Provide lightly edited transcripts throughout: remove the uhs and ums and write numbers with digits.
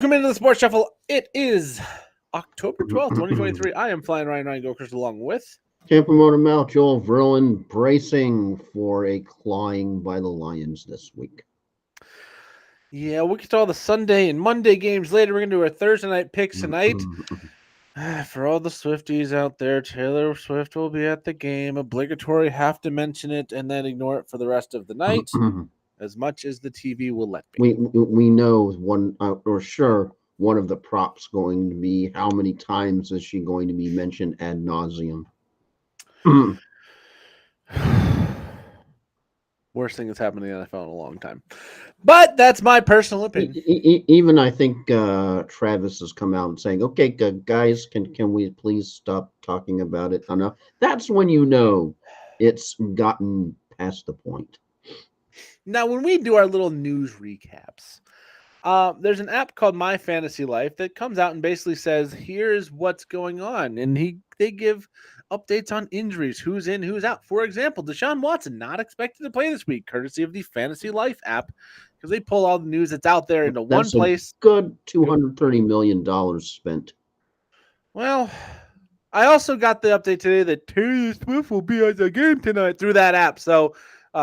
Welcome into the Sports Shuffle. It is October 12th, 2023. I am flying Ryan Gokers along with Tampa Motor Mouth, Joel Verlin bracing for a clawing by the Lions this week. Yeah, we'll get to all the Sunday and Monday games later. We're going to do our Thursday night picks tonight. For all the Swifties out there, Taylor Swift will be at the game. Obligatory, have to mention it and then ignore it for the rest of the night, as much as the TV will let me. we know one or sure one of the props going to be how many times is she going to be mentioned ad nauseum. Worst thing that's happened in the NFL in a long time. But that's my personal opinion. Even I think Travis has come out and saying, "Okay, guys, can we please stop talking about it enough?" That's when you know it's gotten past the point. Now, when we do our little news recaps, there's an app called My Fantasy Life that comes out and basically says, "Here's what's going on," and they give updates on injuries, who's in, who's out. For example, Deshaun Watson not expected to play this week, courtesy of the Fantasy Life app, because they pull all the news that's out there into one That's a place. good $230 million spent. Well, I also got the update today that Taylor Swift will be at the game tonight through that app. So,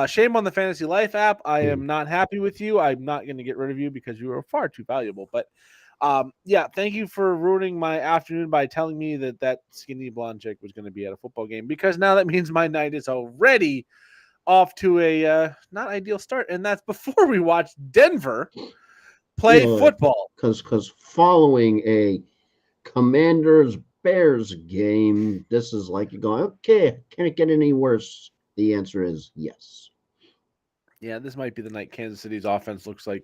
shame on the Fantasy Life app. I am not happy with you. I'm not going to get rid of you because you are far too valuable. But yeah, thank you for ruining my afternoon by telling me that skinny blonde chick was going to be at a football game, because now that means my night is already off to a not ideal start, and that's before we watch Denver play football. Because following a Commanders Bears game, this is like you're going, okay, can it get any worse? The answer is yes. Yeah, this might be the night Kansas City's offense looks like,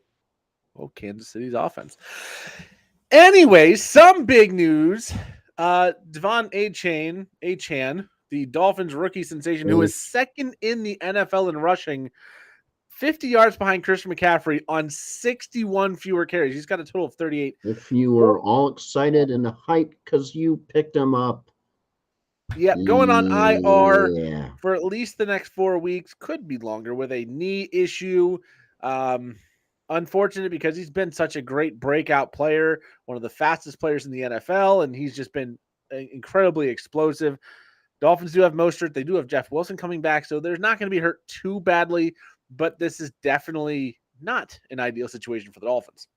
well, Kansas City's offense. Anyway, some big news. Devon Achane, the Dolphins rookie sensation, who is second in the NFL in rushing, 50 yards behind Christian McCaffrey on 61 fewer carries. He's got a total of 38. If you were all excited and hyped because you picked him up. Yeah, going on IR for at least the next 4 weeks, could be longer, with a knee issue. Unfortunate, because he's been such a great breakout player, one of the fastest players in the NFL, and he's just been incredibly explosive. Dolphins do have Mostert. They do have Jeff Wilson coming back, so they're not going to be hurt too badly, but this is definitely not an ideal situation for the Dolphins.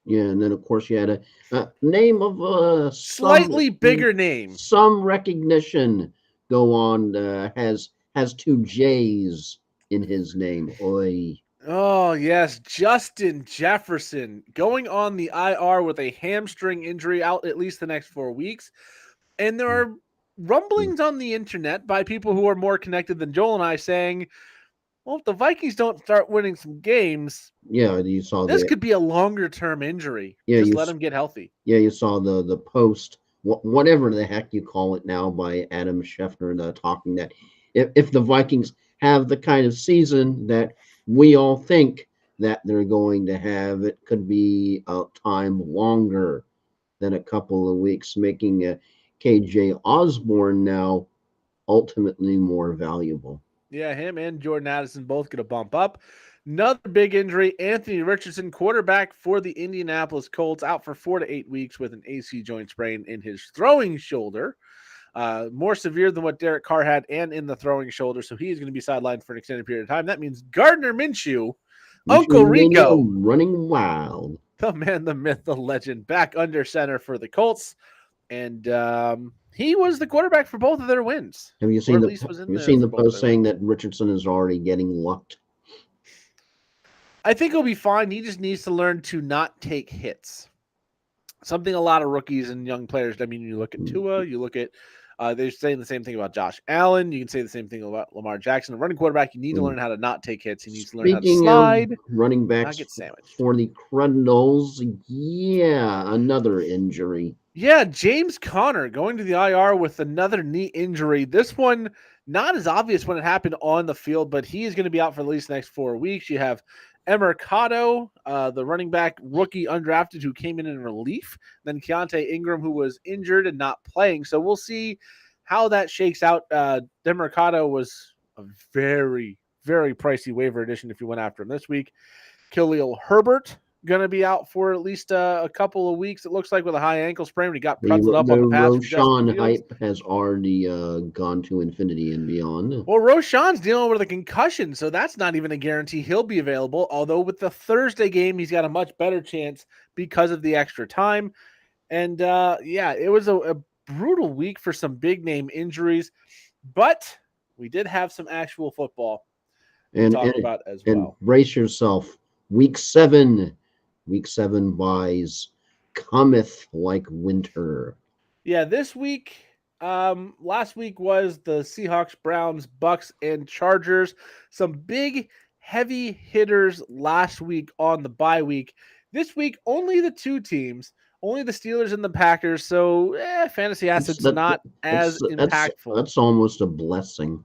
Yeah, and then of course you had a name of a slightly bigger name, some recognition go on. Has 2 J's in his name. Oi. Oh, yes. Justin Jefferson going on the IR with a hamstring injury, out at least the next 4 weeks. And there are rumblings on the internet by people who are more connected than Joel and I saying, well, if the Vikings don't start winning some games, yeah, you saw this could be a longer-term injury. Yeah, just let him get healthy. Yeah, you saw the post, whatever the heck you call it now, by Adam Schefter, talking that if the Vikings have the kind of season that we all think that they're going to have, it could be a time longer than a couple of weeks, making KJ Osborne now ultimately more valuable. Yeah, him and Jordan Addison both get a bump up. Another big injury, Anthony Richardson, quarterback for the Indianapolis Colts, out for 4 to 8 weeks with an AC joint sprain in his throwing shoulder. More severe than what Derek Carr had, and in the throwing shoulder, so he's going to be sidelined for an extended period of time. That means Gardner Minshew, Uncle Rico, running wild. The man, the myth, the legend, back under center for the Colts. And he was the quarterback for both of their wins. Have you seen the post saying that Richardson is already getting lucked? I think he'll be fine. He just needs to learn to not take hits. Something a lot of rookies and young players, I mean, you look at Tua, you look at, they're saying the same thing about Josh Allen. You can say the same thing about Lamar Jackson. A running quarterback, you need to learn how to not take hits. He needs to learn how to slide. Running backs for the Cardinals, yeah, another injury. Yeah, James Conner going to the IR with another knee injury. This one, not as obvious when it happened on the field, but he is going to be out for at least the next 4 weeks. You have Emercado, the running back rookie undrafted, who came in relief. Then Keontae Ingram, who was injured and not playing. So we'll see how that shakes out. Emercado was a very, very pricey waiver addition if you went after him this week. Khalil Herbert going to be out for at least a couple of weeks. It looks like with a high ankle sprain. He got The pretzeled up on the pass from Justin Roshan Fields. hype has already gone to infinity and beyond. Well, Roshan's dealing with a concussion, so that's not even a guarantee he'll be available. Although with the Thursday game, he's got a much better chance because of the extra time. And it was a brutal week for some big name injuries, but we did have some actual football to talk about as well. Brace yourself. Week 7 buys cometh like winter. Yeah, this week, last week was the Seahawks, Browns, Bucks, and Chargers. Some big, heavy hitters last week on the bye week. This week, only the two teams, only the Steelers and the Packers. So fantasy assets not as impactful. That's almost a blessing.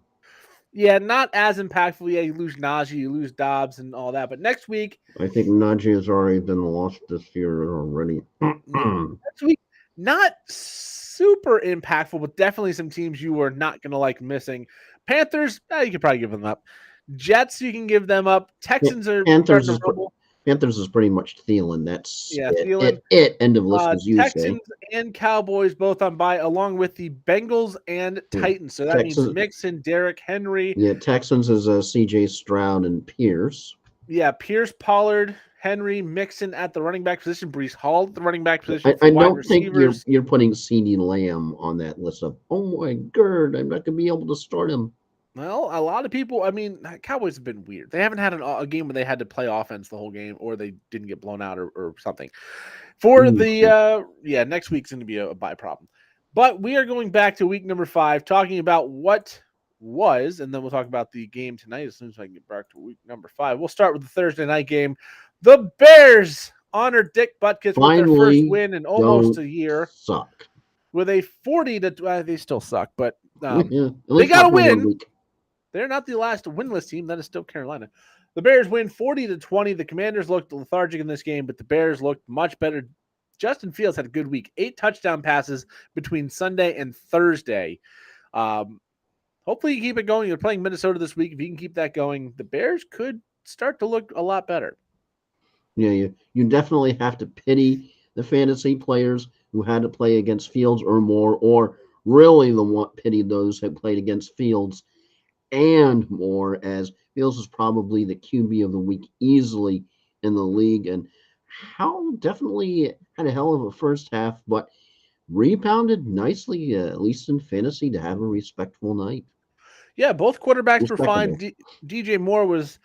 Yeah, not as impactful. Yeah, you lose Najee, you lose Dobbs, and all that. But next week, I think Najee has already been lost this year already. Next week, not super impactful, but definitely some teams you are not going to like missing. Panthers, you could probably give them up. Jets, you can give them up. Texans are Panthers is pretty much Thielen. That's Thielen. End of list, as you Texans say. and Cowboys both on bye, along with the Bengals and Titans. So that means Mixon, Derrick Henry. Yeah, Texans is C.J. Stroud and Pierce. Yeah, Pierce, Pollard, Henry, Mixon at the running back position, Breece Hall at the running back position. I don't think you're putting CeeDee Lamb on that list of, oh my God, I'm not going to be able to start him. Well, a lot of people, Cowboys have been weird. They haven't had a game where they had to play offense the whole game or they didn't get blown out or something. For next week's going to be a bye problem. But we are going back to week number 5, talking about what was, and then we'll talk about the game tonight as soon as I can get back to week number 5. We'll start with the Thursday night game. The Bears honored Dick Butkus with their first win in almost a year. Suck. With a 40 to they still suck, but they got a win. They're not the last winless team. That is still Carolina. The Bears win 40-20. The Commanders looked lethargic in this game, but the Bears looked much better. Justin Fields had a good week. 8 touchdown passes between Sunday and Thursday. Hopefully you keep it going. You're playing Minnesota this week. If you can keep that going, the Bears could start to look a lot better. Yeah, you definitely have to pity the fantasy players who had to play against Fields or more, or really pity those who played against Fields and more, as Fields is probably the QB of the week easily in the league, and how definitely had a hell of a first half, but rebounded nicely, at least in fantasy, to have a respectful night. Yeah, both quarterbacks were fine. DJ Moore was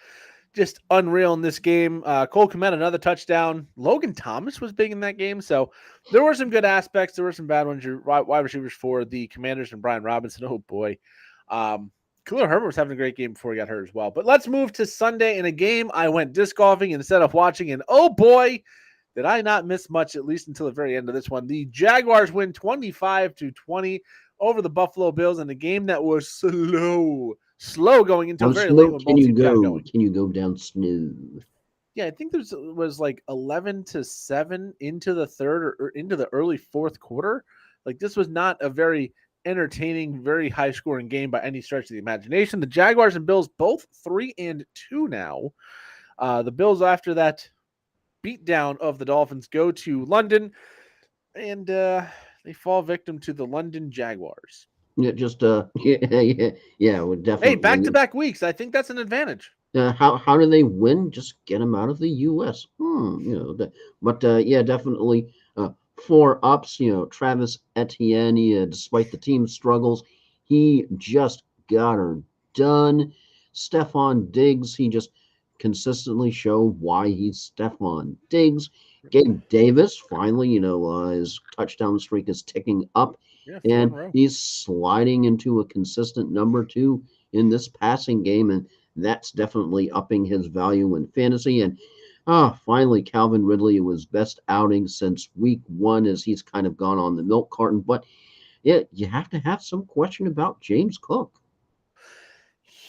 just unreal in this game. Cole Kmet, another touchdown. Logan Thomas was big in that game. So there were some good aspects. There were some bad ones. Your wide receivers for the Commanders and Brian Robinson. Oh, boy. Khalil Herbert was having a great game before he got hurt as well. But let's move to Sunday in a game I went disc golfing instead of watching. And oh, boy, did I not miss much, at least until the very end of this one. The Jaguars win 25-20 over the Buffalo Bills in a game that was slow going until very late when both teams got going. Can you go down smooth? Yeah, I think there was like 11-7 into the third or into the early fourth quarter. Like, this was not a very entertaining, very high-scoring game by any stretch of the imagination. The Jaguars and Bills both 3-2 now. The Bills, after that beatdown of the Dolphins, go to London, and they fall victim to the London Jaguars. Yeah, just yeah, would definitely. Hey, back-to-back weeks. I think that's an advantage. How do they win? Just get them out of the U.S. Definitely 4 ups. Travis Etienne, despite the team's struggles, he just got her done. Stephon Diggs, he just consistently showed why he's Stephon Diggs. Gabe Davis, finally, his touchdown streak is ticking up. Yeah, and he's sliding into a consistent number 2 in this passing game, and that's definitely upping his value in fantasy. And finally, Calvin Ridley was best outing since week 1, as he's kind of gone on the milk carton. But yeah, you have to have some question about James Cook.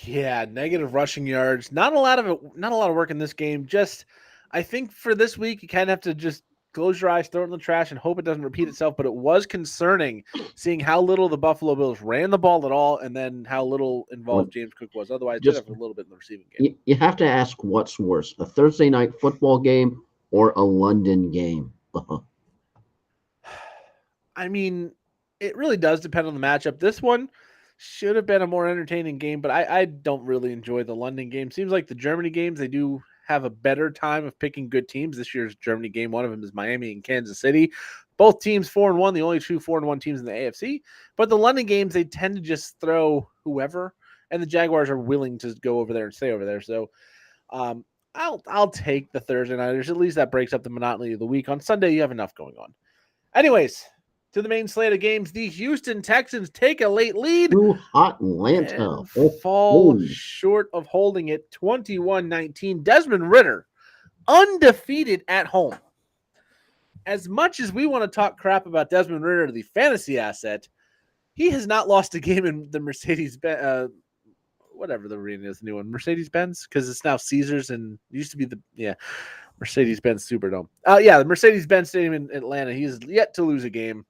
Yeah, negative rushing yards. Not a lot of work in this game. Just, I think for this week, you kind of have to just close your eyes, throw it in the trash, and hope it doesn't repeat itself. But it was concerning seeing how little the Buffalo Bills ran the ball at all, and then how little involved James Cook was. Otherwise, just have a little bit in the receiving game. You have to ask what's worse, a Thursday night football game or a London game? I mean, it really does depend on the matchup. This one should have been a more entertaining game, but I don't really enjoy the London game. Seems like the Germany games, they do have a better time of picking good teams. This year's Germany game, one of them is Miami and Kansas City. Both teams 4-1, the only two 4-1 teams in the AFC. But the London games, they tend to just throw whoever, and the Jaguars are willing to go over there and stay over there. So um, I'll take the Thursday nighters. At least that breaks up the monotony of the week. On Sunday, you have enough going on. Anyways, to the main slate of games, the Houston Texans take a late lead Too hot Atlanta. and fall short of holding it 21-19. Desmond Ridder, undefeated at home. As much as we want to talk crap about Desmond Ridder, the fantasy asset, he has not lost a game in the Mercedes whatever the arena is, the new one, Mercedes-Benz, because it's now Caesars and it used to be Mercedes-Benz Superdome. The Mercedes-Benz Stadium in Atlanta. He has yet to lose a game.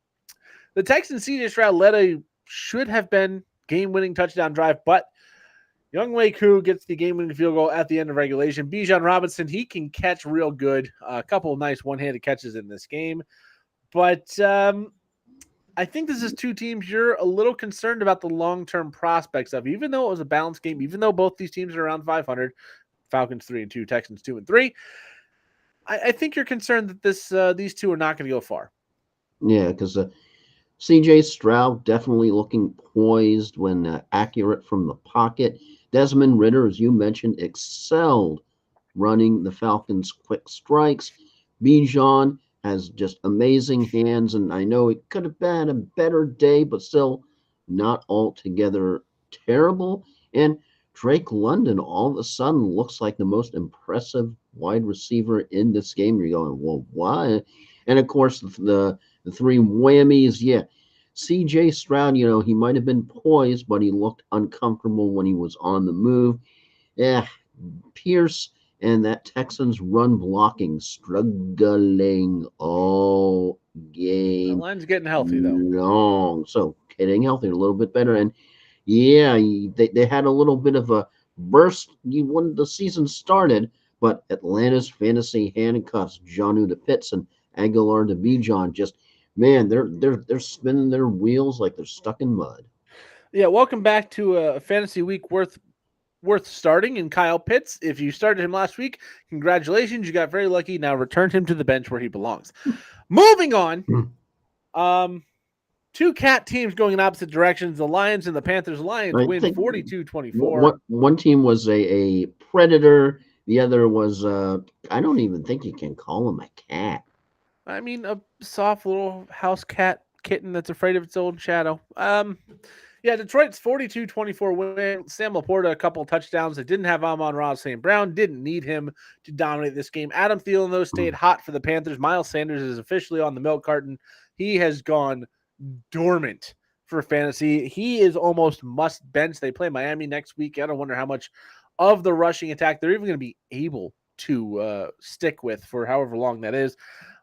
The Texans, CJ Stroud led a should have been game-winning touchdown drive, but Younghoe Koo gets the game-winning field goal at the end of regulation. Bijan Robinson, he can catch real good. A couple of nice one-handed catches in this game. But I think this is two teams you're a little concerned about the long-term prospects of, even though it was a balanced game, even though both these teams are around 500, Falcons 3-2, Texans 2-3. I think you're concerned that these two are not going to go far. Yeah, because C.J. Stroud definitely looking poised when accurate from the pocket. Desmond Ridder, as you mentioned, excelled running the Falcons' quick strikes. Bijan has just amazing hands, and I know it could have been a better day, but still not altogether terrible. And Drake London all of a sudden looks like the most impressive wide receiver in this game. You're going, well, why? And of course, the three whammies, yeah. C.J. Stroud, he might have been poised, but he looked uncomfortable when he was on the move. Yeah, Pierce and that Texans run blocking struggling all game. The line's getting healthy, though. Long. So getting healthy a little bit better. And yeah, they had a little bit of a burst when the season started, but Atlanta's fantasy handcuffs, Jonnu to Pitts and Aguilar to Bijan, just man, they're spinning their wheels like they're stuck in mud. Yeah, welcome back to a fantasy week worth starting in Kyle Pitts. If you started him last week, congratulations, you got very lucky. Now return him to the bench where he belongs. Moving on, two cat teams going in opposite directions. The Lions and the Panthers. Lions win 42-24. One team was a predator. The other was I don't even think you can call him a cat. I mean, a soft little house cat kitten that's afraid of its own shadow. Detroit's 42-24 win. Sam Laporta, a couple of touchdowns. They didn't have Amon-Ra St. Brown. Didn't need him to dominate this game. Adam Thielen, though, stayed hot for the Panthers. Miles Sanders is officially on the milk carton. He has gone dormant for fantasy. He is almost must bench. They play Miami next week. I don't wonder how much of the rushing attack they're even going to be able to stick with for however long that is.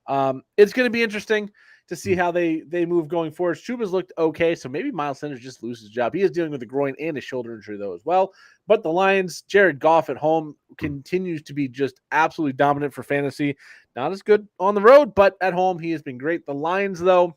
It's going to be interesting to see how they move going forward. Chuba's looked okay, so maybe Miles Sanders just loses his job. He is dealing with a groin and a shoulder injury, though, as well. But the Lions, Jared Goff at home continues to be just absolutely dominant for fantasy. Not as good on the road, but at home he has been great. The Lions, though,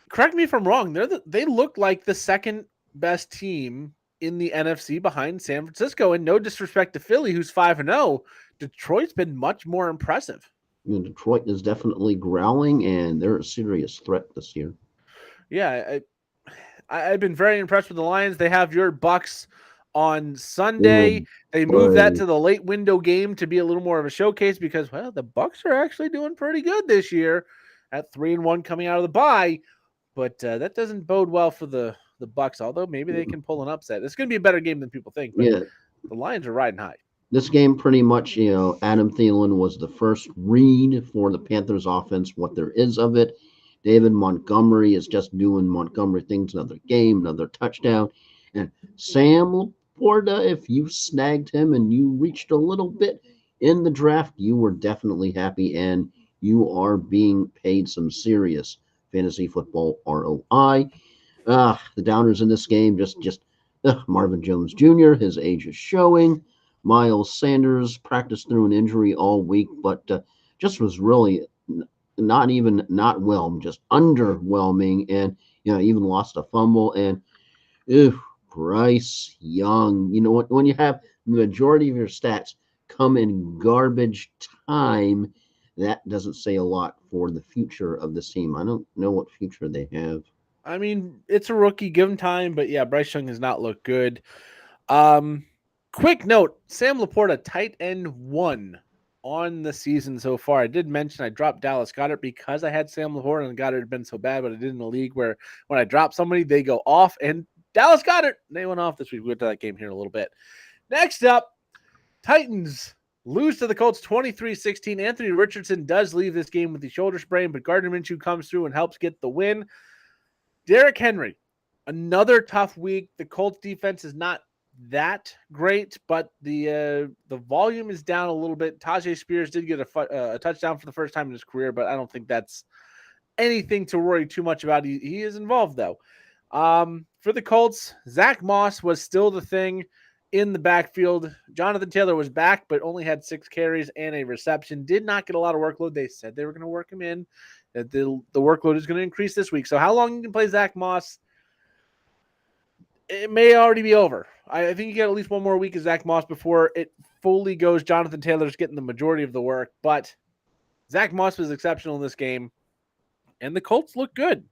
correct me if I'm wrong, they look like the second best team in the NFC behind San Francisco. And no disrespect to Philly, who's 5-0, Detroit's been much more impressive. Detroit is definitely growling, and they're a serious threat this year. Yeah, I've been very impressed with the Lions. They have your Bucks on Sunday. They moved that to the late window game to be a little more of a showcase because, well, the Bucks are actually doing pretty good this year at 3-1 coming out of the bye. But that doesn't bode well for the Bucks, although maybe they can pull an upset. It's going to be a better game than people think. But the Lions are riding high. This game pretty much, Adam Thielen was the first read for the Panthers offense, what there is of it. David Montgomery is just doing Montgomery things, another game, another touchdown. And Sam Laporta, if you snagged him and you reached a little bit in the draft, you were definitely happy, and you are being paid some serious fantasy football ROI. The downers in this game, just Marvin Jones Jr., his age is showing. Miles Sanders practiced through an injury all week, but just was really not well, just underwhelming, and even lost a fumble. And ew, Bryce Young. You know what? When you have the majority of your stats come in garbage time, that doesn't say a lot for the future of this team. I don't know what future they have. I mean, it's a rookie, give him time, but yeah, Bryce Young has not looked good. Um, Quick note: Sam Laporta, tight end 1 on the season so far. I did mention I dropped Dallas Goddard because I had Sam Laporta and Goddard had been so bad, but I did in a league where when I drop somebody, they go off, and Dallas Goddard, they went off this week. We'll get to that game here in a little bit. Next up, Titans lose to the Colts 23-16. Anthony Richardson does leave this game with the shoulder sprain, but Gardner Minshew comes through and helps get the win. Derrick Henry, another tough week. The Colts defense is not that great, but the volume is down a little bit. Tajay Spears did get a touchdown for the first time in his career, but I don't think that's anything to worry too much about. He is involved, though. For the Colts, Zach Moss was still the thing in the backfield. Jonathan Taylor was back, but only had 6 carries and a reception. Did not get a lot of workload. They said they were going to work him in. That the workload is going to increase this week. So how long you can play Zach Moss, it may already be over. I think you get at least one more week of Zach Moss before it fully goes. Jonathan Taylor's getting the majority of the work, but Zach Moss was exceptional in this game, and the Colts look good.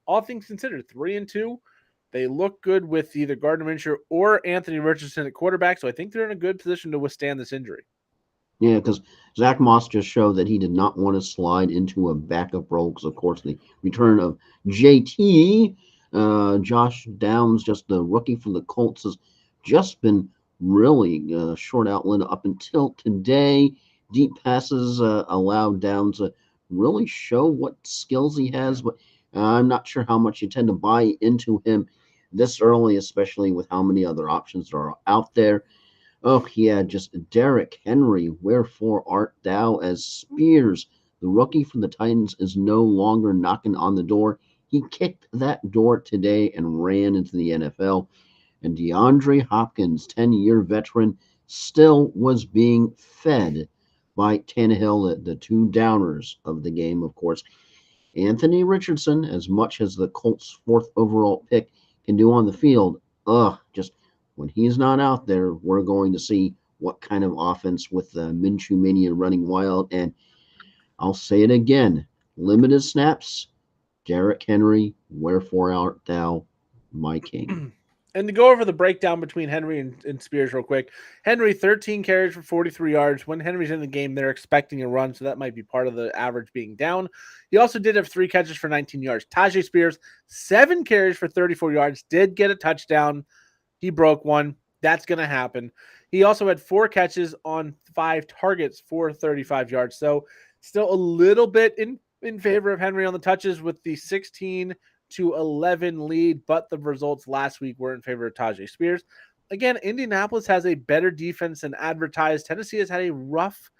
All things considered, 3-2. They look good with either Gardner Minshew or Anthony Richardson at quarterback, so I think they're in a good position to withstand this injury. Yeah, because Zach Moss just showed that he did not want to slide into a backup role because, of course, the return of JT, Josh Downs, just the rookie for the Colts, has just been really short outlet up until today. Deep passes allowed Downs to really show what skills he has, but I'm not sure how much you tend to buy into him this early, especially with how many other options are out there. Oh, yeah, just Derrick Henry. Wherefore art thou? As Spears, the rookie from the Titans, is no longer knocking on the door. He kicked that door today and ran into the NFL. And DeAndre Hopkins, 10-year veteran, still was being fed by Tannehill, the 2 downers of the game, of course. Anthony Richardson, as much as the Colts' 4th overall pick can do on the field, just when he's not out there, we're going to see what kind of offense with the Minshew Mania running wild. And I'll say it again, limited snaps, Derrick Henry, wherefore art thou, my king? And to go over the breakdown between Henry and Spears real quick, Henry, 13 carries for 43 yards. When Henry's in the game, they're expecting a run, so that might be part of the average being down. He also did have 3 catches for 19 yards. Tajay Spears, 7 carries for 34 yards, did get a touchdown. He broke one. That's going to happen. He also had 4 catches on 5 targets for 35 yards. So still a little bit in favor of Henry on the touches with the 16-11 lead, but the results last week were in favor of Tajay Spears. Again, Indianapolis has a better defense than advertised. Tennessee has had a rough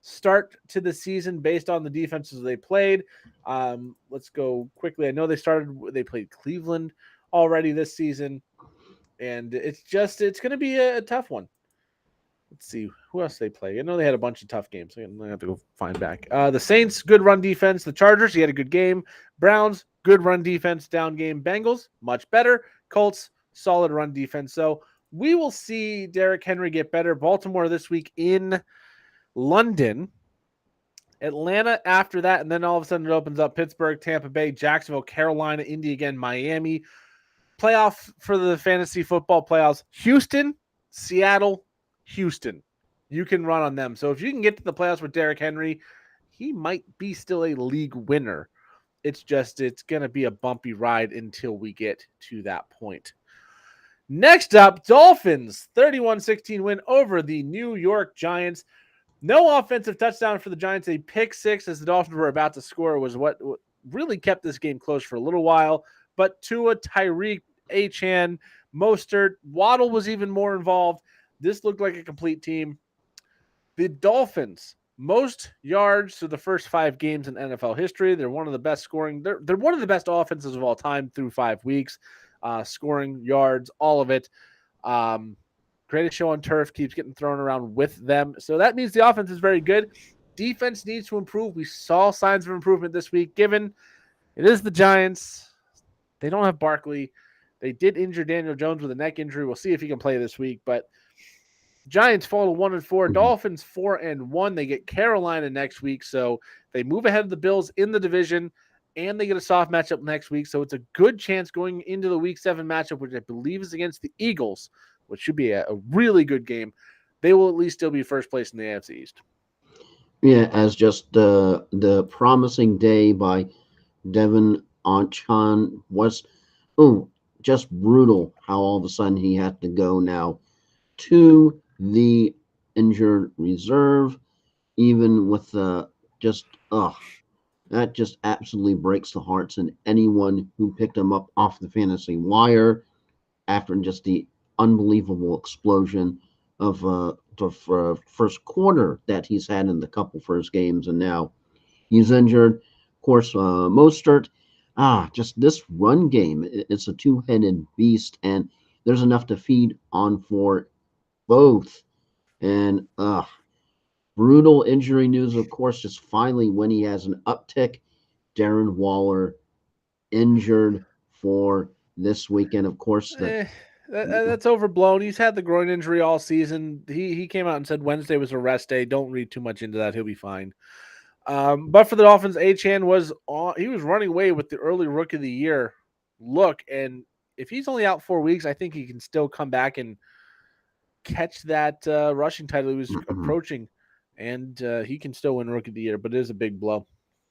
start to the season based on the defenses they played. Let's go quickly. I know they played Cleveland already this season. And it's going to be a tough one. Let's see who else they play. I know they had a bunch of tough games. I'm gonna have to go find back. The Saints, good run defense. The Chargers, he had a good game. Browns, good run defense, down game. Bengals, much better. Colts, solid run defense. So we will see Derrick Henry get better. Baltimore this week in London. Atlanta after that, and then all of a sudden it opens up Pittsburgh, Tampa Bay, Jacksonville, Carolina, Indy again, Miami. Playoff for the fantasy football playoffs. Houston, Seattle, Houston. You can run on them. So if you can get to the playoffs with Derrick Henry, he might be still a league winner. It's going to be a bumpy ride until we get to that point. Next up, Dolphins, 31-16 win over the New York Giants. No offensive touchdown for the Giants. A pick 6 as the Dolphins were about to score was what really kept this game close for a little while. But Tua, Tyreek, Achane, Mostert, Waddle was even more involved. This looked like a complete team. The Dolphins, most yards through the first 5 games in NFL history. They're one of the best scoring. They're one of the best offenses of all time through 5 weeks. Scoring yards, all of it. Greatest show on turf keeps getting thrown around with them. So that means the offense is very good. Defense needs to improve. We saw signs of improvement this week, given it is the Giants. They don't have Barkley. They did injure Daniel Jones with a neck injury. We'll see if he can play this week. But Giants fall to 1-4. Dolphins 4-1. They get Carolina next week. So they move ahead of the Bills in the division, and they get a soft matchup next week. So it's a good chance going into the Week 7 matchup, which I believe is against the Eagles, which should be a really good game. They will at least still be first place in the AFC East. Yeah, as just the promising day by Devin Anchan was, just brutal how all of a sudden he had to go now to the injured reserve, even with that just absolutely breaks the hearts in anyone who picked him up off the fantasy wire after just the unbelievable explosion of the first quarter that he's had in the couple first games, and now he's injured. Of course, Mostert. Just this run game, it's a two-headed beast, and there's enough to feed on for both. And brutal injury news, of course, just finally when he has an uptick. Darren Waller injured for this weekend. Of course, that's overblown. He's had the groin injury all season. He came out and said Wednesday was a rest day. Don't read too much into that. He'll be fine. But for the Dolphins, Achane was running away with the early Rookie of the Year look, and if he's only out 4 weeks, I think he can still come back and catch that rushing title he was approaching, and he can still win Rookie of the Year. But it is a big blow.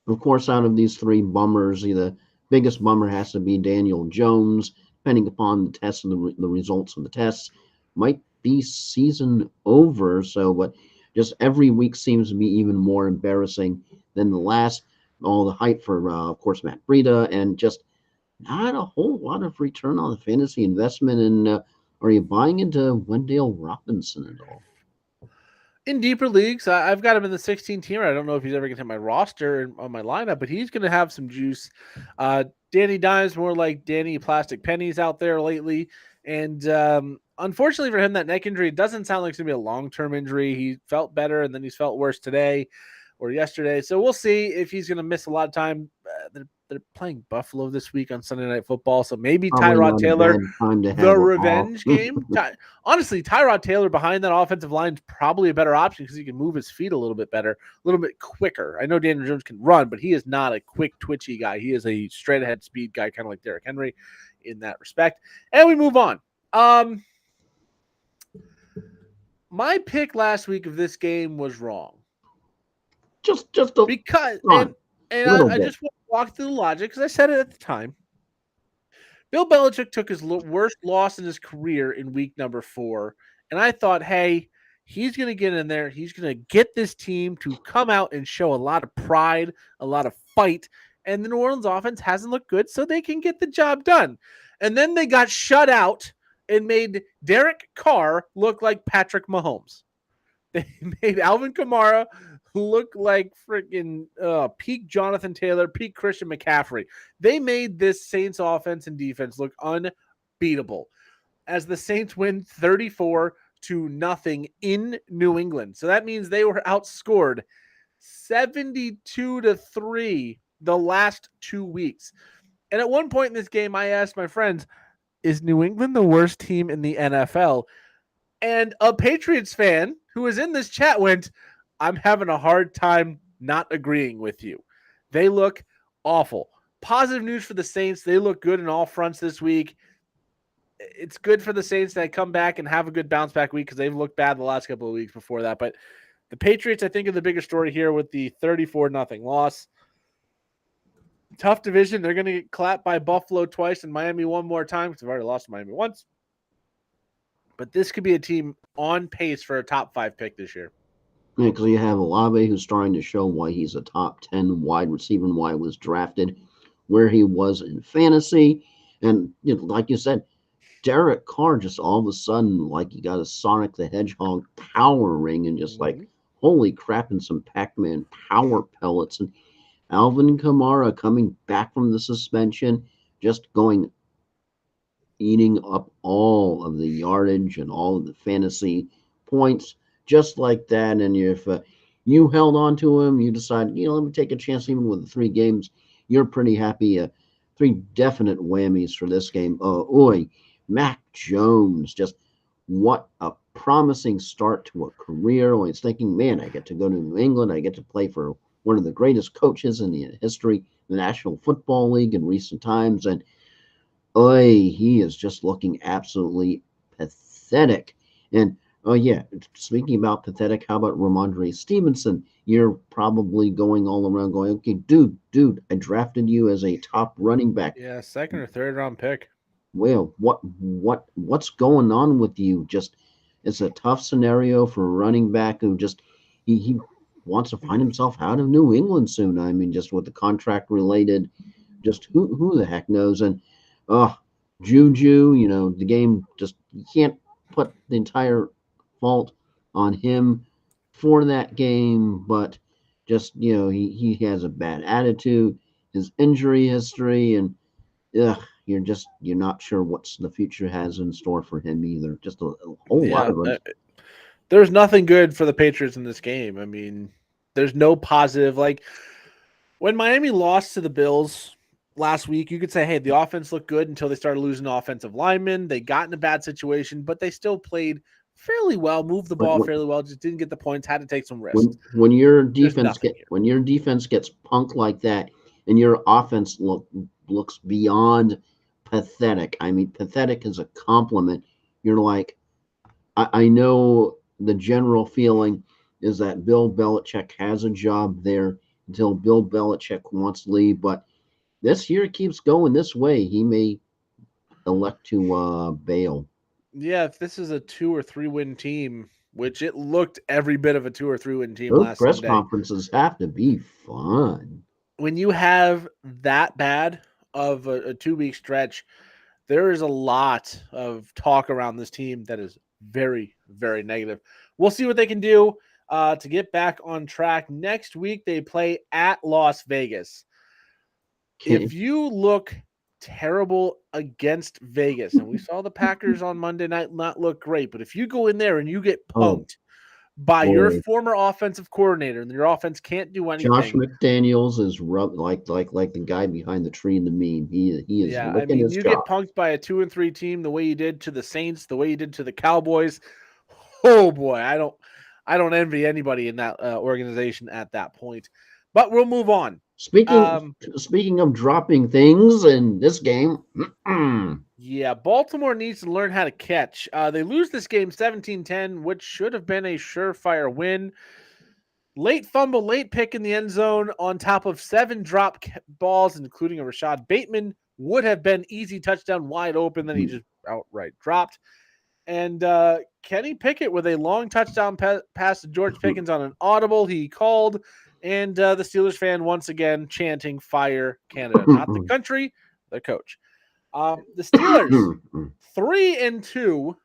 Of course, out of these three bummers, the biggest bummer has to be Daniel Jones. Depending upon the tests and the results of the tests, might be season over. So, but just every week seems to be even more embarrassing than the last. All the hype for, of course, Matt Breida, and just not a whole lot of return on the fantasy investment. And are you buying into Wendell Robinson at all? In deeper leagues, I've got him in the 16-teamer. I don't know if he's ever going to hit my roster on my lineup, but he's going to have some juice. Danny Dimes, more like Danny Plastic Pennies out there lately. And unfortunately for him, that neck injury, it doesn't sound like it's going to be a long-term injury. He felt better, and then he's felt worse today or yesterday. So we'll see if he's going to miss a lot of time. They're playing Buffalo this week on Sunday Night Football, so maybe Tyrod Taylor, the revenge game. Honestly, Tyrod Taylor behind that offensive line is probably a better option because he can move his feet a little bit better, a little bit quicker. I know Daniel Jones can run, but he is not a quick, twitchy guy. He is a straight-ahead speed guy, kind of like Derrick Henry in that respect. And we move on. My pick last week of this game was wrong. Just because I just want to walk through the logic because I said it at the time. Bill Belichick took his worst loss in his career in week number 4, and I thought, hey, he's going to get in there. He's going to get this team to come out and show a lot of pride, a lot of fight, and the New Orleans offense hasn't looked good, so they can get the job done. And then they got shut out and made Derek Carr look like Patrick Mahomes. They made Alvin Kamara look like freaking peak Jonathan Taylor, peak Christian McCaffrey. They made this Saints offense and defense look unbeatable as the Saints win 34-0 in New England. So that means they were outscored 72-3 the last 2 weeks. And at one point in this game, I asked my friends, is New England the worst team in the NFL? And a Patriots fan who was in this chat went, I'm having a hard time not agreeing with you. They look awful. Positive news for the Saints. They look good in all fronts this week. It's good for the Saints that come back and have a good bounce back week because they've looked bad the last couple of weeks before that. But the Patriots, I think, are the bigger story here with the 34-0 loss. Tough division. They're going to get clapped by Buffalo twice and Miami one more time because they've already lost to Miami once. But this could be a team on pace for a top 5 pick this year. Yeah, because you have Olave who's starting to show why he's a top 10 wide receiver and why he was drafted where he was in fantasy. And like you said, Derek Carr just all of a sudden, like you got a Sonic the Hedgehog power ring and just like, holy crap, and some Pac-Man power pellets. And Alvin Kamara coming back from the suspension, just going eating up all of the yardage and all of the fantasy points just like that. And if you held on to him, you decided, let me take a chance even with the 3 games, you're pretty happy. 3 definite whammies for this game. Mac Jones, just what a promising start to a career. When it's thinking, man, I get to go to New England, I get to play for one of the greatest coaches in the history of the National Football League in recent times. And he is just looking absolutely pathetic. And oh yeah, speaking about pathetic, how about Ramondre Stevenson? You're probably going all around going, okay, dude, I drafted you as a top running back. Yeah, second or third round pick. Well, what's going on with you? Just it's a tough scenario for a running back who just he wants to find himself out of New England soon. I mean, just with the contract related, just who the heck knows? And Juju, the game just you can't put the entire fault on him for that game, but just he has a bad attitude, his injury history, and you're not sure what's the future has in store for him either. Just a whole lot Yeah, of there's nothing good for the Patriots in this game. I mean, there's no positive. Like when Miami lost to the Bills last week, you could say, hey, the offense looked good until they started losing offensive linemen. They got in a bad situation, but they still played fairly well, moved the ball fairly well, just didn't get the points, had to take some risks. when your There's defense nothing here. when your defense gets punked like that and your offense looks beyond pathetic. I mean, pathetic is a compliment. You're like, I know the general feeling is that Bill Belichick has a job there until Bill Belichick wants to leave, but this year keeps going this way. He may elect to bail. Yeah, if this is a 2 or 3 win team, which it looked every bit of a 2 or 3 win team Those last press Sunday, conferences have to be fun. when you have that bad of a 2 week stretch, there is a lot of talk around this team that is very, very negative. We'll see what they can do to get back on track. Next week, they play at Las Vegas. If you look terrible against Vegas, and we saw the Packers on Monday night not look great, but if you go in there and you get Oh punked by your boy, former offensive coordinator and your offense can't do Josh anything. McDaniels is like the guy behind the tree in the meme. He is Yeah, I licking mean, his you get chops. punked by a 2-3 team the way you did to the Saints, the way you did to the Cowboys. Oh boy, I don't envy anybody in that organization at that point. But we'll move on. Speaking speaking of dropping things in this game, Yeah, Baltimore needs to learn how to catch. They lose this game 17-10, which should have been a surefire win. Late fumble, late pick in the end zone on top of 7 drop balls, including a Rashad Bateman, would have been easy touchdown wide open. Then he just outright dropped. And Kenny Pickett with a long touchdown pass to George Pickens on an audible he called. And the Steelers fan once again chanting "Fire Canada," not the country, the coach. The Steelers 3-2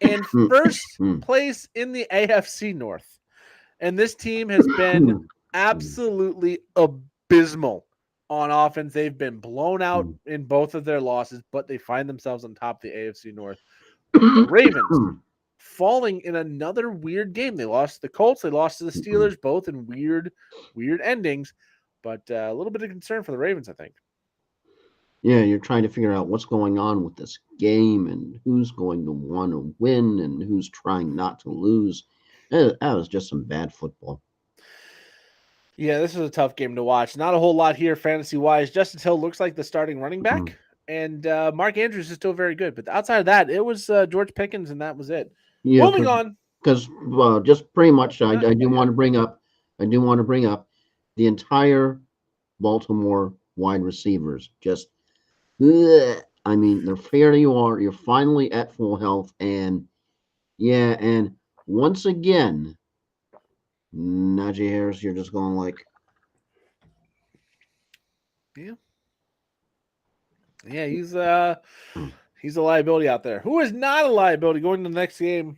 and first place in the AFC North. And this team has been absolutely abysmal on offense. They've been blown out in both of their losses, but they find themselves on top of the AFC North. The Ravens falling in another weird game. They lost to the Colts. They lost to the Steelers, both in weird endings. But a little bit of concern for the Ravens, I think. Yeah, you're trying to figure out what's going on with this game and who's going to want to win and who's trying not to lose. That was just some bad football. Yeah, this is a tough game to watch. Not a whole lot here fantasy-wise. Justin Hill looks like the starting running back, and Mark Andrews is still very good. But outside of that, it was George Pickens, and that was it. Yeah, Moving on. because just pretty much, I do want to bring up the entire Baltimore wide receivers. Just, I mean, you're finally at full health, and yeah, and once again, Najee Harris, you're just going like, yeah, he's a liability out there. Who is not a liability going to the next game?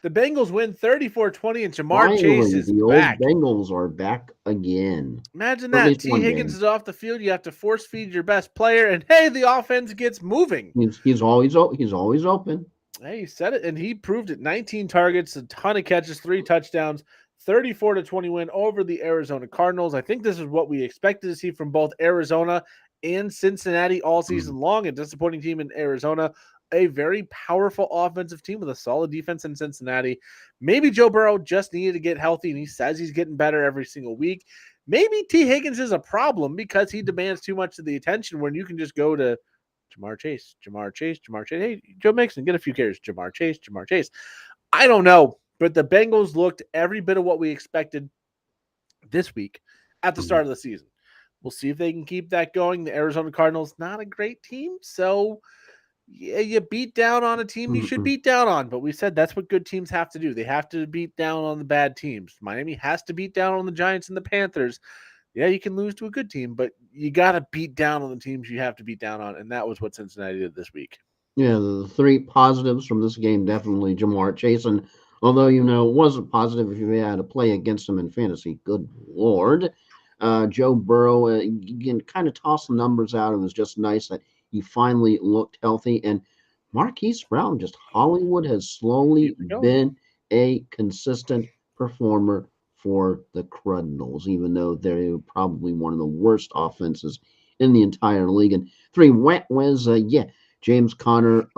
The Bengals win 34-20, and Jamar Chase Finally, is the old back. Bengals are back again. Imagine For at that. least T. one Higgins game. is off the field. You have to force feed your best player, and hey, the offense gets moving. He's always open. Hey, he said it, and he proved it. 19 targets, a ton of catches, 3 touchdowns, 34-20 win over the Arizona Cardinals. I think this is what we expected to see from both Arizona and Cincinnati all season long. A disappointing team in Arizona, a very powerful offensive team with a solid defense in Cincinnati. Maybe Joe Burrow just needed to get healthy, and he says he's getting better every single week. Maybe T. Higgins is a problem because he demands too much of the attention when you can just go to Jamar Chase. Hey, Joe Mixon, get a few carries. Jamar Chase. I don't know, but the Bengals looked every bit of what we expected this week at the start of the season. We'll see if they can keep that going. The Arizona Cardinals, not a great team, so yeah, you beat down on a team you should beat down on. But we said that's what good teams have to do. They have to beat down on the bad teams. Miami has to beat down on the Giants and the Panthers. Yeah, you can lose to a good team, but you got to beat down on the teams you have to beat down on, and that was what Cincinnati did this week. Yeah, the 3 positives from this game definitely Jamar Chase. And although it wasn't positive if you had to play against him in fantasy, good lord. Joe Burrow, you can kind of toss the numbers out. It was just nice that he finally looked healthy. And Marquise Brown, just Hollywood has slowly been a consistent performer for the Cardinals, even though they're probably one of the worst offenses in the entire league. And 3 wet was, James Conner,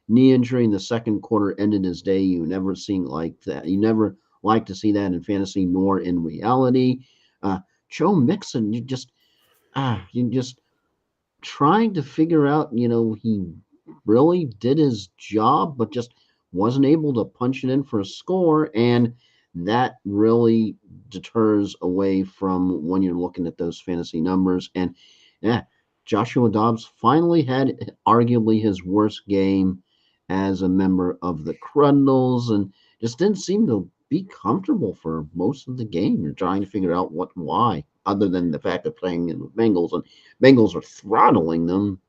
knee injury in the second quarter ended his day. You never seen like that. You never like to see that in fantasy nor in reality. Joe Mixon, you just trying to figure out, he really did his job, but just wasn't able to punch it in for a score. And that really deters away from when you're looking at those fantasy numbers. And yeah, Joshua Dobbs finally had arguably his worst game as a member of the Cardinals and just didn't seem to be comfortable for most of the game. You're trying to figure out why, other than the fact of playing in the Bengals, and Bengals are throttling them.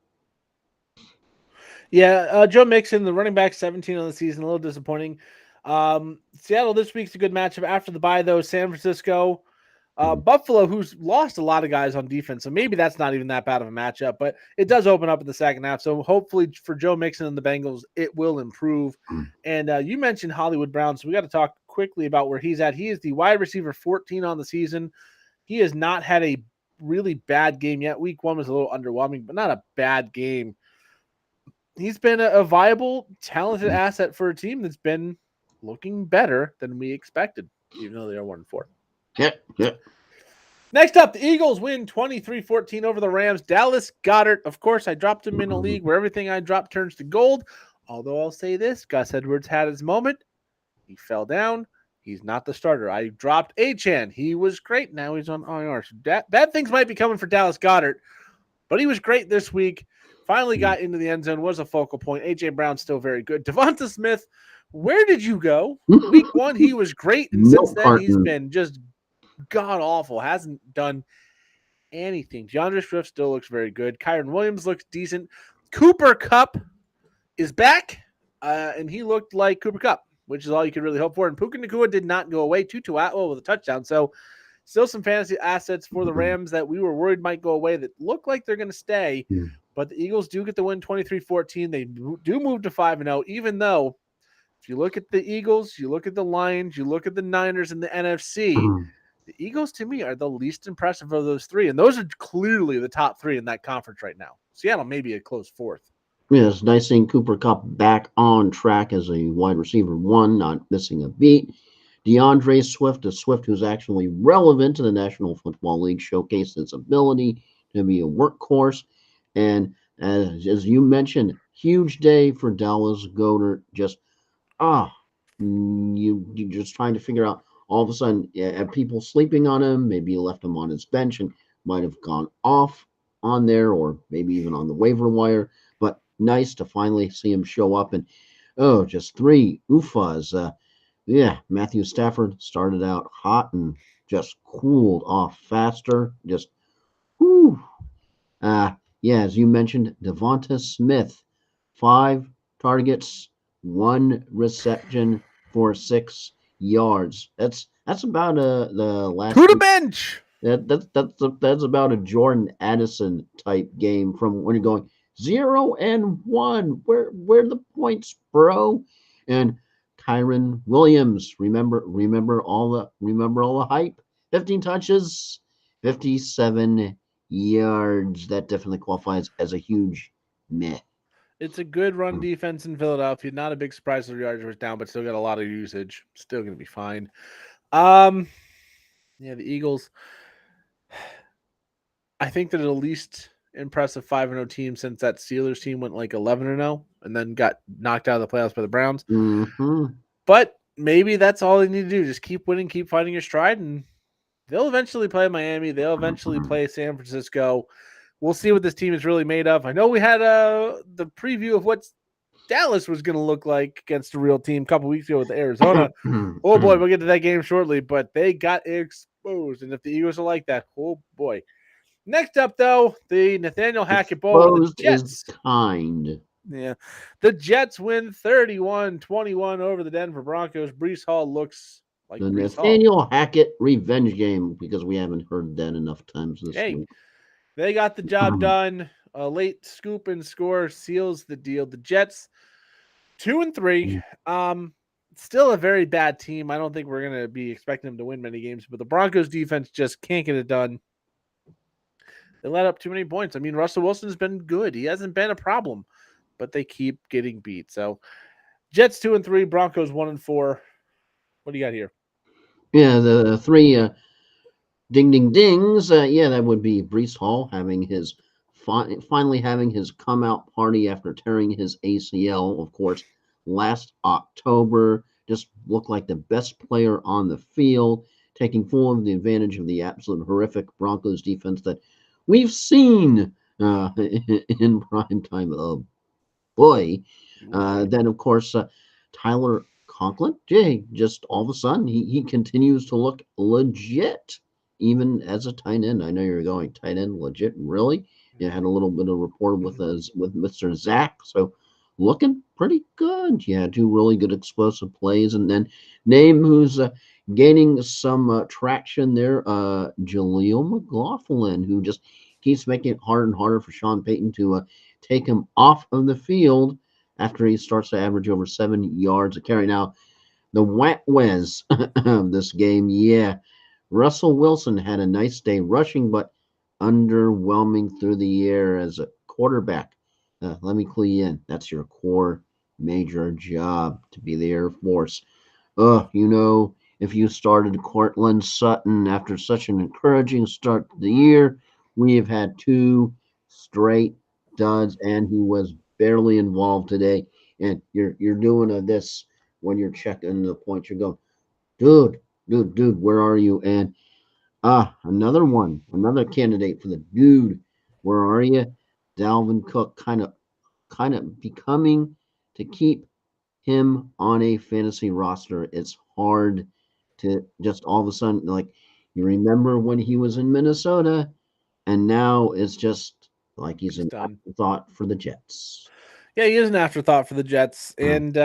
Yeah, Joe Mixon, the running back, 17 on the season, a little disappointing. Seattle this week's a good matchup after the bye, though. San Francisco, Buffalo, who's lost a lot of guys on defense, so maybe that's not even that bad of a matchup, but it does open up in the second half. So hopefully for Joe Mixon and the Bengals, it will improve. And you mentioned Hollywood Brown, so we got to talk quickly about where he's at. He is the wide receiver 14 on the season. He has not had a really bad game yet. Week 1 was a little underwhelming, but not a bad game. He's been a viable, talented asset for a team that's been looking better than we expected, even though they are 1-4. Yeah. Next up, the Eagles win 23-14 over the Rams. Dallas Goedert, of course, I dropped him in a league where everything I drop turns to gold. Although I'll say this, Gus Edwards had his moment. He fell down. He's not the starter. I dropped Achane. He was great. Now he's on IR. So bad things might be coming for Dallas Goedert, but he was great this week. Finally got into the end zone, was a focal point. A.J. Brown's still very good. Devonta Smith, where did you go? Week 1, he was great, and since then he's been just god-awful. Hasn't done anything. DeAndre Swift still looks very good. Kyren Williams looks decent. Cooper Kupp is back, and he looked like Cooper Kupp, which is all you could really hope for. And Puka Nacua did not go away. Tutu Atwell with a touchdown. So still some fantasy assets for the Rams that we were worried might go away that look like they're going to stay. But the Eagles do get the win 23-14. They do move to 5-0, even though if you look at the Eagles, you look at the Lions, you look at the Niners and the NFC, the Eagles to me are the least impressive of those 3. And those are clearly the top 3 in that conference right now. Seattle may be a close 4th. Yeah, it's nice seeing Cooper Kupp back on track as a wide receiver 1, not missing a beat. DeAndre Swift, a Swift who's actually relevant to the National Football League, showcased his ability to be a workhorse. And as you mentioned, huge day for Dallas Goedert. Just, you're just trying to figure out, all of a sudden, have people sleeping on him? Maybe you left him on his bench and might have gone off on there, or maybe even on the waiver wire. But nice to finally see him show up. And, just 3 UFAs. Matthew Stafford started out hot and just cooled off faster. Just, whoo. As you mentioned, Devonta Smith, 5 targets, 1 reception, for 6 yards. That's about the last To the bench. that's about a Jordan Addison type game from when you're going 0-1. Where the points, bro? And Kyron Williams, remember all the hype. 15 touches, 57 yards. That definitely qualifies as a huge meh. It's a good run defense in Philadelphia. Not a big surprise that the yards was down, but still got a lot of usage. Still going to be fine. Yeah, the Eagles. I think they're the least impressive 5-0 team since that Steelers team went like 11-0 and then got knocked out of the playoffs by the Browns. Mm-hmm. But maybe that's all they need to do. Just keep winning, keep finding your stride, and they'll eventually play Miami. They'll eventually play San Francisco. We'll see what this team is really made of. I know we had the preview of what Dallas was going to look like against a real team a couple weeks ago with Arizona. Oh boy, we'll get to that game shortly, but they got exposed. And if the Eagles are like that, oh boy. Next up, though, the Nathaniel Hackett Bowl with the Jets. Is kind. Yeah. The Jets win 31-21 over the Denver Broncos. Breece Hall looks like The Breece Hall. Nathaniel Hackett revenge game, because we haven't heard that enough times this week. They got the job done. A late scoop and score seals the deal. The Jets 2-3. Still a very bad team. I don't think we're going to be expecting them to win many games, but the Broncos defense just can't get it done. They let up too many points. I mean, Russell Wilson's been good. He hasn't been a problem, but they keep getting beat. So Jets 2-3, Broncos 1-4. What do you got here? Yeah, the three ding dings. Yeah, that would be Breece Hall having his finally having his come out party after tearing his ACL, of course, last October. Just looked like the best player on the field, taking full of the advantage of the absolute horrific Broncos defense that we've seen in prime time. Oh boy! Then of course Tyler Conklin. Just all of a sudden he continues to look legit, even as a tight end. I know you're going tight end legit, really. You had a little bit of rapport with Mr. Zach, so looking pretty good. You had 2 really good explosive plays, and then name who's gaining some traction there, Jaleel McLaughlin, who just keeps making it harder and harder for Sean Payton to take him off of the field after he starts to average over 7 yards a carry. Now, the wet whiz of this game, yeah, Russell Wilson had a nice day rushing, but underwhelming through the air as a quarterback. Let me clue you in. That's your core major job, to be the Air Force. If you started Cortland Sutton after such an encouraging start to the year, we have had 2 straight duds, and he was barely involved today. And you're doing this when you're checking the points. You're going, dude, where are you? And another candidate for the dude. Where are you? Dalvin Cook kind of becoming to keep him on a fantasy roster. It's hard to just all of a sudden, like, you remember when he was in Minnesota, and now it's just like he's an afterthought for the Jets. Yeah, he is an afterthought for the Jets. And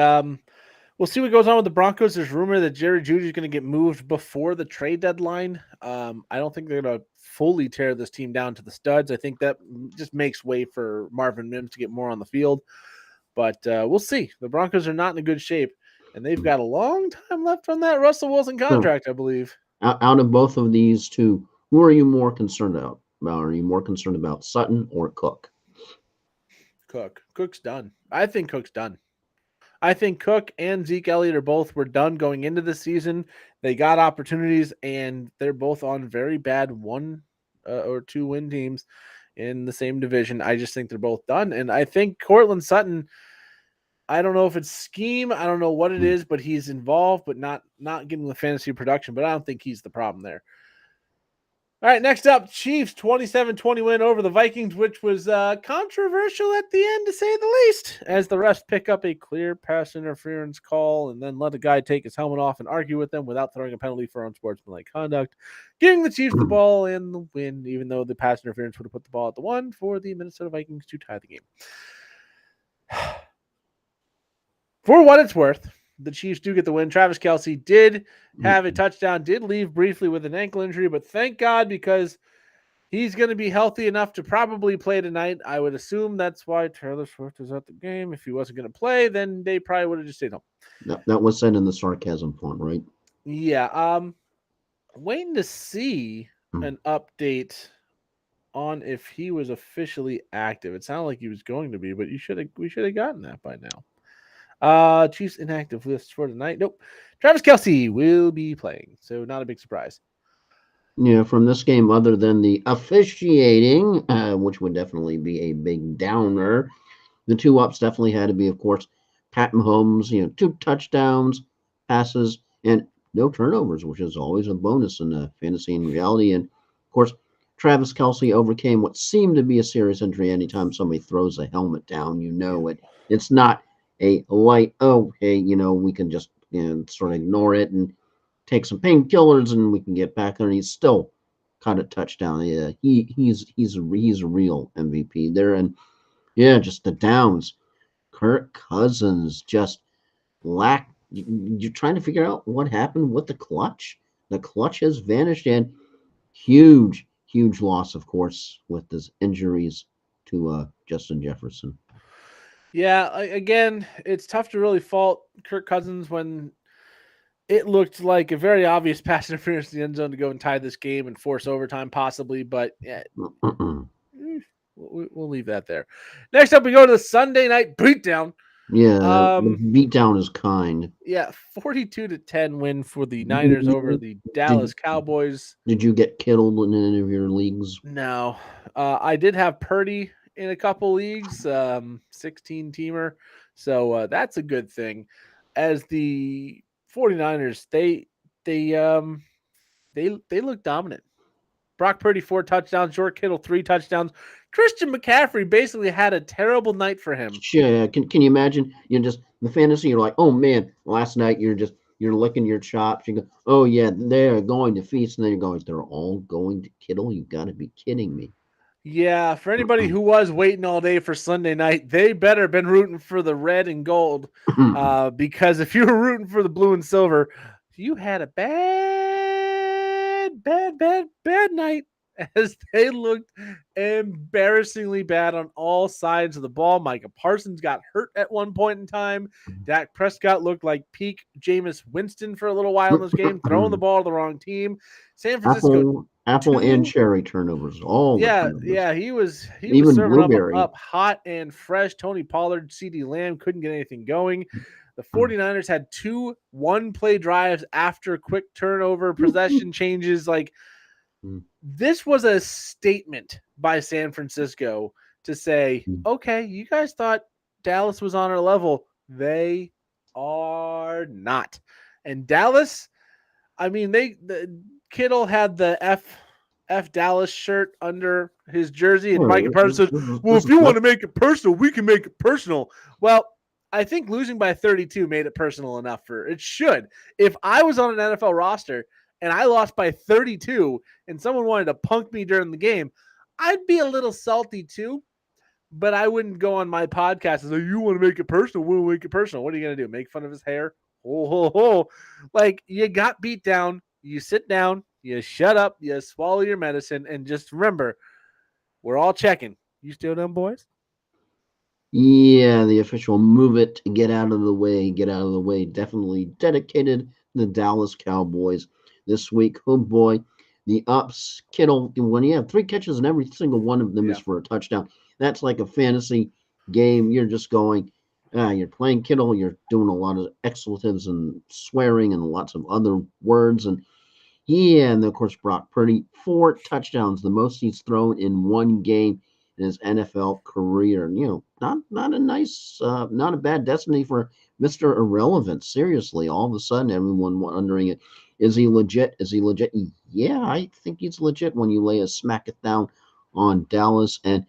we'll see what goes on with the Broncos. There's rumor that Jerry Jeudy is going to get moved before the trade deadline. I don't think they're going to fully tear this team down to the studs. I think that just makes way for Marvin Mims to get more on the field. But we'll see. The Broncos are not in a good shape, and they've got a long time left on that Russell Wilson contract, I believe. Out of both of these 2, who are you more concerned about? Are you more concerned about Sutton or Cook? Cook's done. I think Cook's done. I think Cook and Zeke Elliott were done going into the season. They got opportunities, and they're both on very bad 1 or 2 win teams in the same division. I just think they're both done. And I think Cortland Sutton, I don't know if it's scheme. I don't know what it is, but he's involved, but not getting the fantasy production. But I don't think he's the problem there. All right, next up, Chiefs 27-20 win over the Vikings, which was controversial at the end, to say the least, as the refs pick up a clear pass interference call and then let a guy take his helmet off and argue with them without throwing a penalty for unsportsmanlike conduct, giving the Chiefs the ball and the win, even though the pass interference would have put the ball at the 1 for the Minnesota Vikings to tie the game. For what it's worth, the Chiefs do get the win. Travis Kelce did have a touchdown, did leave briefly with an ankle injury, but thank God because he's going to be healthy enough to probably play tonight. I would assume that's why Taylor Swift is at the game. If he wasn't going to play, then they probably would have just stayed home. That was said in the sarcasm font, right? Yeah. Waiting to see an update on if he was officially active. It sounded like he was going to be, but we should have gotten that by now. Chiefs inactive list for tonight. Nope. Travis Kelce will be playing, so not a big surprise. Yeah, from this game, other than the officiating, which would definitely be a big downer, the two ups definitely had to be, of course, Pat Mahomes, 2 touchdowns, passes, and no turnovers, which is always a bonus in fantasy and reality. And, of course, Travis Kelce overcame what seemed to be a serious injury. Anytime somebody throws a helmet down, it's not a light, oh, hey, we can just sort of ignore it and take some painkillers and we can get back there. And he's still caught a touchdown. Yeah, he's a real MVP there. And yeah, just the downs. Kirk Cousins just lack. You're trying to figure out what happened with the clutch. The clutch has vanished, and huge loss, of course, with his injuries to Justin Jefferson. Yeah, again, it's tough to really fault Kirk Cousins when it looked like a very obvious pass interference in the end zone to go and tie this game and force overtime, possibly. But yeah, we'll leave that there. Next up, we go to the Sunday night beatdown. Yeah, the beatdown is kind. Yeah, 42-10 win for the Niners over the Dallas Cowboys. Did you get Kittle in any of your leagues? No. I did have Purdy in a couple leagues, 16-teamer. So that's a good thing. As the 49ers, they look dominant. Brock Purdy 4 touchdowns, George Kittle 3 touchdowns. Christian McCaffrey basically had a terrible night for him. Yeah, can you imagine? You're just the fantasy. You're like, oh man, last night you're licking your chops. You go, oh yeah, they're going to feast, and then you're going, they're all going to Kittle. You got to be kidding me. Yeah, for anybody who was waiting all day for Sunday night, they better have been rooting for the red and gold, because if you were rooting for the blue and silver, you had a bad night, as they looked embarrassingly bad on all sides of the ball. Micah Parsons got hurt at one point in time. Dak Prescott looked like peak Jameis Winston for a little while in this game, throwing the ball to the wrong team. San Francisco apple and cherry turnovers. He was serving up hot and fresh. Tony Pollard, CeeDee Lamb couldn't get anything going. The 49ers had 2 one-play drives after quick turnover possession changes. Like, this was a statement by San Francisco to say, okay, you guys thought Dallas was on our level. They are not. And Dallas, I mean, Kittle had the F Dallas shirt under his jersey, and Micah Parsons said, well, if you want to make it personal, we can make it personal. Well, I think losing by 32 made it personal enough for it should. If I was on an NFL roster and I lost by 32 and someone wanted to punk me during the game, I'd be a little salty too, but I wouldn't go on my podcast and say, you want to make it personal, we'll make it personal. What are you going to do? Make fun of his hair? Like, you got beat down, you sit down, you shut up, you swallow your medicine, and just remember, we're all checking. You still done, boys? Yeah, the official move it, get out of the way, definitely dedicated to the Dallas Cowboys this week. Oh boy, the ups. Kittle, when you have 3 catches and every single one of them is for a touchdown, that's like a fantasy game. You're just going, you're playing Kittle, you're doing a lot of expletives and swearing and lots of other words. And and of course, Brock Purdy, 4 touchdowns, the most he's thrown in one game in his NFL career. Not a nice, not a bad destiny for Mr. Irrelevant. Seriously, all of a sudden, everyone wondering, is he legit? Is he legit? Yeah, I think he's legit when you lay a smack it down on Dallas. And,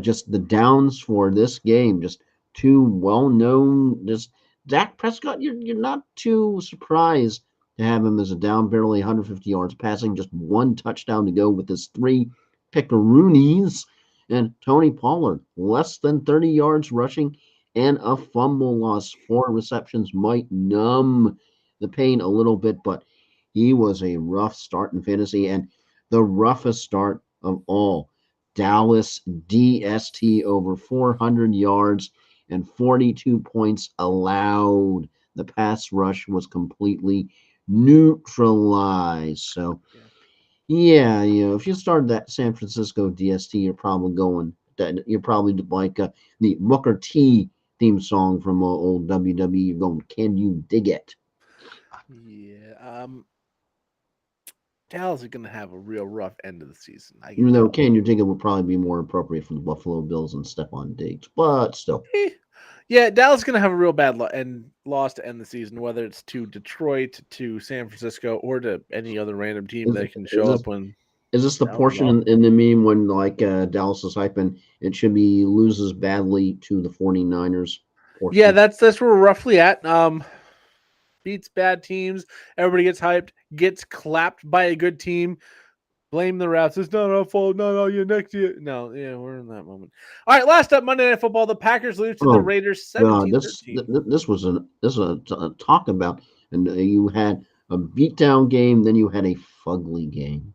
just the downs for this game, just 2 well-known, just Dak Prescott, you're not too surprised to have him as a down, barely 150 yards passing, just 1 touchdown to go with his 3 pickaroonies. And Tony Pollard, less than 30 yards rushing and a fumble loss. 4 receptions might numb the pain a little bit, but he was a rough start in fantasy and the roughest start of all. Dallas DST over 400 yards and 42 points allowed. The pass rush was completely neutralized. So, yeah, if you started that San Francisco DST, you're probably like the Booker T theme song from old WWE. You're going, can you dig it? Yeah. Dallas is going to have a real rough end of the season. I can Even though tell. can you dig it would probably be more appropriate for the Buffalo Bills and Stephon Diggs, but still. Yeah, Dallas is going to have a real bad loss to end the season, whether it's to Detroit, to San Francisco, or to any other random team Is, that can is show this up when is this the Dallas is portion off. in the meme when like Dallas is hyping it should be loses badly to the 49ers Yeah, portion? that's where we're roughly at. Beats bad teams. Everybody gets hyped, gets clapped by a good team. Blame the refs. It's not our fault. Not all you next year. No, yeah, we're in that moment. All right, last up, Monday Night Football. The Packers lose to the Oh Raiders God, 17-13. this was a talk about, and you had a beatdown game, then you had a fugly game.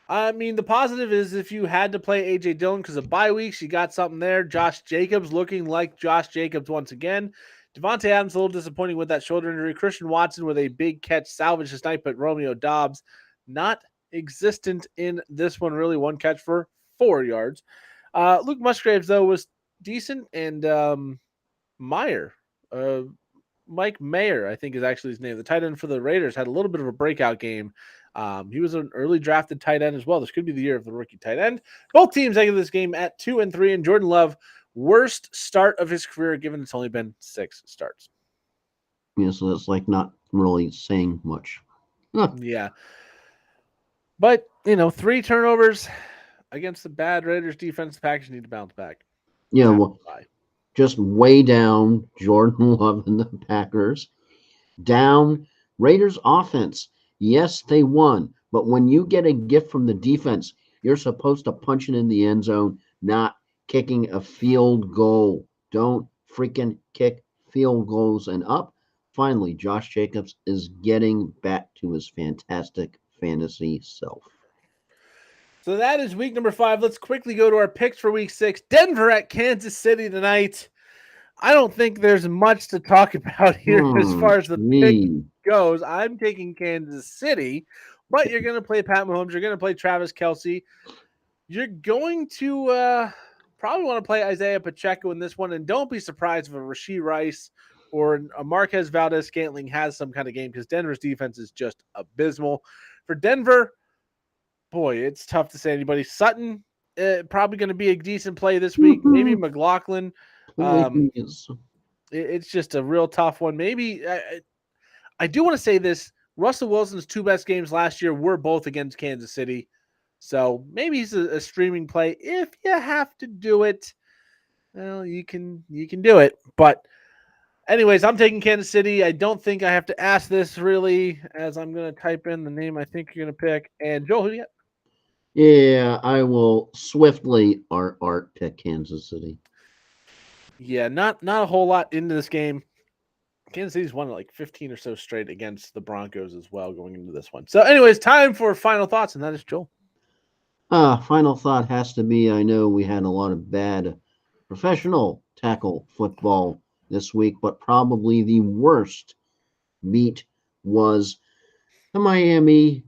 I mean, the positive is if you had to play A.J. Dillon because of bye weeks, you got something there. Josh Jacobs looking like Josh Jacobs once again. Devontae Adams a little disappointing with that shoulder injury. Christian Watson with a big catch salvage this night, but Romeo Dobbs not existent in this one, really. One catch for 4 yards. Luke Musgraves, though, was decent, and Meyer, Mike Mayer, I think is actually his name. The tight end for the Raiders had a little bit of a breakout game. He was an early drafted tight end as well. This could be the year of the rookie tight end. Both teams exit this game at 2-3, and Jordan Love, worst start of his career, given it's only been 6 starts. Yeah, so that's like not really saying much. Huh. Yeah. But, 3 turnovers against the bad Raiders defense. The Packers need to bounce back. Yeah, After well, the bye. just way down Jordan Love and the Packers. Down Raiders offense. Yes, they won, but when you get a gift from the defense, you're supposed to punch it in the end zone, not kicking a field goal. Don't freaking kick field goals and up. Finally, Josh Jacobs is getting back to his fantastic fantasy self. So that is week number 5. Let's quickly go to our picks for week 6. Denver at Kansas City tonight. I don't think there's much to talk about here as far as the pick Me. goes. I'm taking Kansas City, but you're going to play Pat Mahomes. You're going to play Travis Kelce. You're going to probably want to play Isaiah Pacheco in this one, and don't be surprised if a Rashee Rice or a Marquez Valdez-Scantling has some kind of game because Denver's defense is just abysmal. For Denver, boy, it's tough to say anybody. Sutton, probably going to be a decent play this week. Maybe McLaughlin. Please. It's just a real tough one. Maybe I do want to say this. Russell Wilson's 2 best games last year were both against Kansas City. So maybe he's a streaming play. If you have to do it, well, you can do it. But anyways, I'm taking Kansas City. I don't think I have to ask this really, as I'm going to type in the name I think you're going to pick. And Joel, who do you got? Yeah, I will swiftly art pick Kansas City. Yeah, not a whole lot into this game. Kansas City's won like 15 or so straight against the Broncos as well going into this one. So anyways, time for final thoughts, and that is Joel. Final thought has to be I know we had a lot of bad professional tackle football this week, but probably the worst beat was the Miami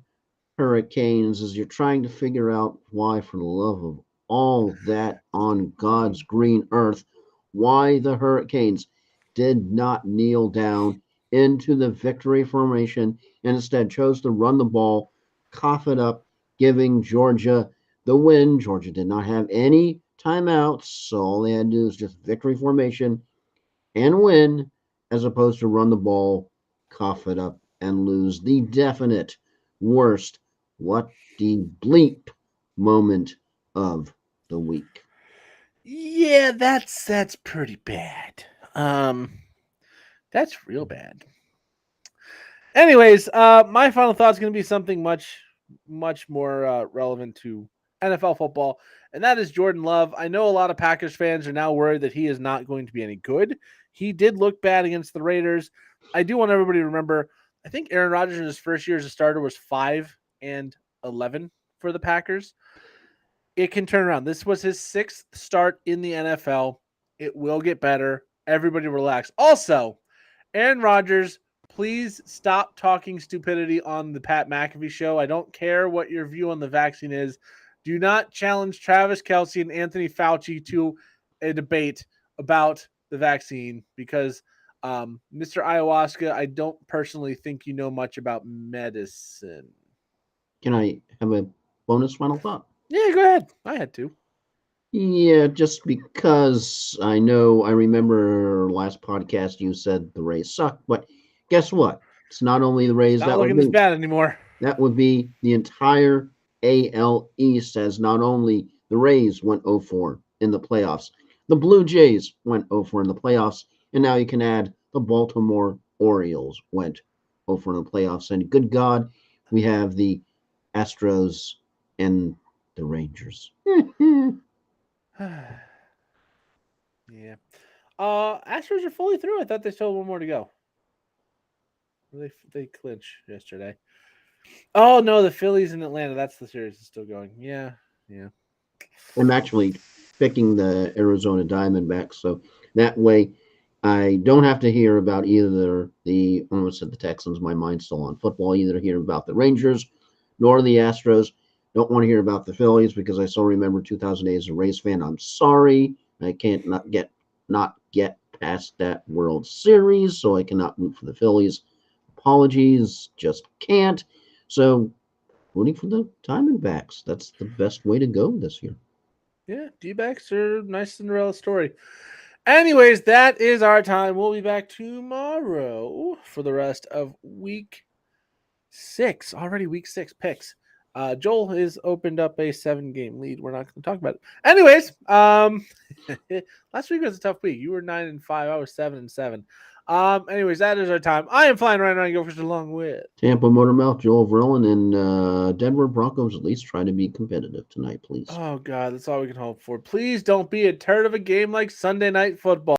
Hurricanes as you're trying to figure out why, for the love of all that on God's green earth, why the Hurricanes did not kneel down into the victory formation and instead chose to run the ball, cough it up, giving Georgia the win. Georgia did not have any timeouts, so all they had to do was just victory formation and win, as opposed to run the ball, cough it up, and lose. The definite worst, what the bleep moment of the week. Yeah, that's pretty bad. That's real bad. Anyways, my final thought is going to be something much more relevant to NFL football, and that is Jordan Love. I know a lot of Packers fans are now worried that he is not going to be any good. He did look bad against the Raiders. I do want everybody to remember, I think Aaron Rodgers in his first year as a starter was 5-11 for the Packers. It can turn around. This was his 6th start in the NFL. It will get better. Everybody relax. Also, Aaron Rodgers, please stop talking stupidity on the Pat McAfee show. I don't care what your view on the vaccine is. Do not challenge Travis Kelce and Anthony Fauci to a debate about the vaccine because Mr. Ayahuasca, I don't personally think you know much about medicine. Can I have a bonus final thought? Yeah, go ahead. I had to. Yeah, just because I remember last podcast you said the Rays suck, but guess what? It's not only the Rays Not looking as bad anymore. That would be the entire AL East, as not only the Rays went 0-4 in the playoffs, the Blue Jays went 0-4 in the playoffs, and now you can add the Baltimore Orioles went 0-4 in the playoffs. And good God, we have the Astros and the Rangers. Yeah. Astros are fully through. I thought they still had one more to go. They clinched yesterday. Oh no, the Phillies in Atlanta. That's the series is still going. Yeah. I'm actually picking the Arizona Diamondbacks, so that way I don't have to hear about either I almost said the Texans. My mind's still on football. Either hear about the Rangers nor the Astros. Don't want to hear about the Phillies because I still remember 2008 as a Rays fan. I'm sorry, I can't not get past that World Series, so I cannot root for the Phillies. Apologies, just can't. So, rooting for the Diamondbacks. That's the best way to go this year. Yeah, D-backs are a nice Cinderella story. Anyways, that is our time. We'll be back tomorrow for the rest of week 6. Already week 6 picks. Joel has opened up a 7-game lead. We're not going to talk about it. Anyways, last week was a tough week. You were 9-5. I was 7-7. Anyways, that is our time. I am flying right now. Go for along with Tampa Motormouth, Joel Verlin, and Denver Broncos. At least try to be competitive tonight, please. Oh God, that's all we can hope for. Please don't be a turd of a game like Sunday Night Football.